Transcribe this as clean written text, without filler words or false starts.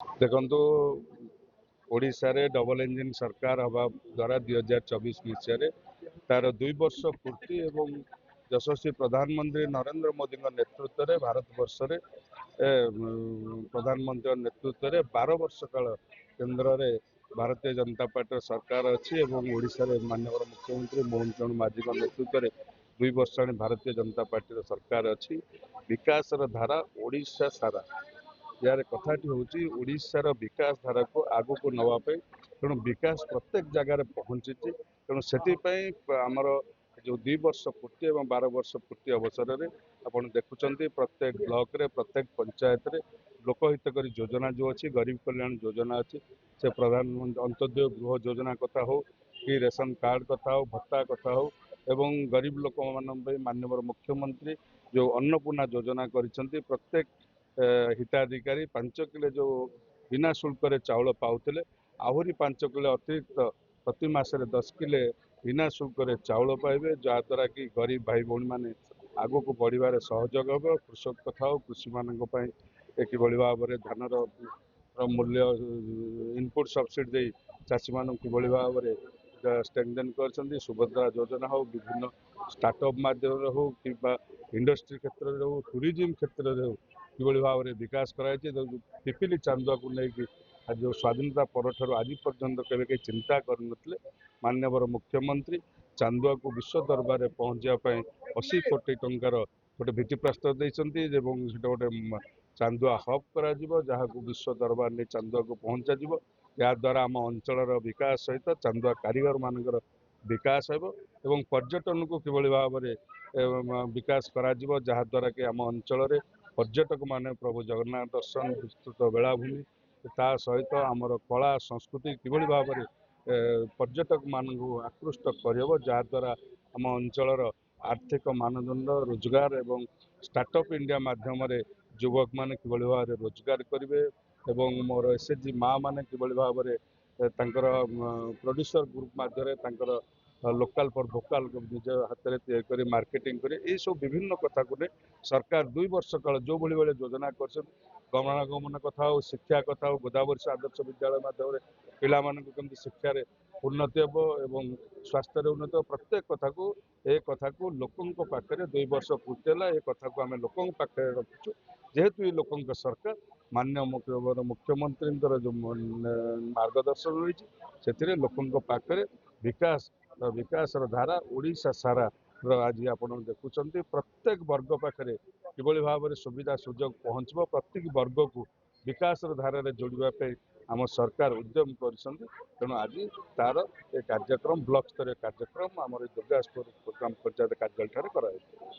ଦେଖନ୍ତୁ ଓଡ଼ିଶାରେ double engine ସରକାର ହେବା ଦ୍ୱାରା 2024 ମସିହାରେ ତାର 2 ବର୍ଷ ପୂର୍ତ୍ତି ଏବଂ ଯଶସ୍ୱୀ ପ୍ରଧାନମନ୍ତ୍ରୀ ନରେନ୍ଦ୍ର ମୋଦୀଙ୍କ ନେତୃତ୍ୱରେ ଭାରତବର୍ଷରେ ପ୍ରଧାନମନ୍ତ୍ରୀଙ୍କ ନେତୃତ୍ୱରେ 12 ବର୍ଷ କାଳ କେନ୍ଦ୍ରରେ ଭାରତୀୟ ଜନତା ପାର୍ଟିର ସରକାର ଅଛି ଏବଂ ଓଡ଼ିଶାରେ ମାନ୍ୟବର ମୁଖ୍ୟମନ୍ତ୍ରୀ ମୋହନ ଚରଣ ମାଝୀଙ୍କ ନେତୃତ୍ୱରେ 2 ବର୍ଷ ଆଣି ଭାରତୀୟ ଜନତା ପାର୍ଟିର ସରକାର ଅଛି। ବିକାଶର ଧାରା ଓଡ଼ିଶା ସାରା यार कथाटी हूँ ओडिशार विकास धारा को आगु को नवाई तेणु विकास प्रत्येक जगार पहुँची तेणु से आमर जो 2 वर्ष पूर्ति और 12 वर्ष पूर्ति अवसर में आप देखुं प्रत्येक ब्लॉक रे प्रत्येक पंचायत रे लोकहितकारी योजना जो अच्छी गरीब कल्याण योजना अच्छी से प्रधानमंत्री अंत्योदय गृह योजना कथा हो कि रेशन कार्ड कथा हो भत्ता कथा हो एवं गरीब लोक माननीय मुख्यमंत्री जो अन्नपूर्णा योजना कर प्रत्येक हिताधिकारी 5 किलो जो बिना शुल्क चाउल पाते आहरी 5 किलो अतिरिक्त प्रति मासरे 10 किलो बिना शुल्क चाउल पाइबे जहाद्वारा कि गरीब भाई भौणी मैंने आगु को बढ़वे सहयोग हम कृषक कथा हो कृषि मान कि भाव में धानर मूल्य इनपुट सब्सिडी चाषी मान कि भाव में स्ट्रेंथन कर सुभद्रा योजना हो विभिन्न स्टार्टअप माध्यम हो कि इंडस्ट्री क्षेत्र में हो टूरिज्म क्षेत्र में हो कि भाव में विकास कराई पिपिली चांदुआ को लेकिन आज जो स्वाधीनता पर आज पर्यंत के चिंता करते माननीय मुख्यमंत्री चांदुआ को विश्व दरबार में पहुँचापी 80 कोटी टंकार गोटे भित्तिप्रस्तर देते गोटे चांदुआ हब कर विश्व दरबार नहीं चांदुआ को पहुँचा या द्वारा आम अंचल विकास सहित चांदुआ कारीगर मानकर विकास एवं पर्यटन को किभली भाव में विकास करा जहाद्वारा कि आम अंचल पर्यटक माने प्रभु जगन्नाथ दर्शन विस्तृत बेलाभूमि ता सहित आमर कला संस्कृति किभली भाव में पर्यटक मान आकृष्ट कर जहाद्वारा आम अंचल आर्थिक मानदंड रोजगार एवं स्टार्टअप इंडिया माध्यम युवक मैंने किभली भाव में रोजगार करेंगे एवं मोर एसएचजी माँ मैंने किभली भाव में प्रोड्यूसर ग्रुप माध्यम लोकल फॉर भोकाल निज हाथ में मार्केटिंग करे ये सब विभिन्न कथा को सरकार 2 वर्ष काल जो भाई योजना कर गमनागमन कथा हो शिक्षा कथा हो गोदावरी आदर्श विद्यालय माध्यम पिला कमी शिक्षा उन्नति हम एवं स्वास्थ्य उन्नति प्रत्येक कथा को ए कथा को लोकों पाखे 2 वर्ष पूर्ति है ए कथा को आम लोकों पाखे रखीचु जेहेतु ये लोकों सरकार मान्य मुख्यमंत्री जो मार्गदर्शन रही से लोकों पाखे विकास विकासर धारा ओडिशा सारा आज आप देखुं प्रत्येक वर्ग पाखे किभली भाव में सुविधा सुजोग पहुँच प्रत्येक वर्ग को विकास धारा जोड़ापी आम सरकार उद्यम करेणु आज तार कार्यक्रम ब्लॉक स्तर कार्यक्रम आम दुर्गापुर ग्राम पंचायत कार्यालय कर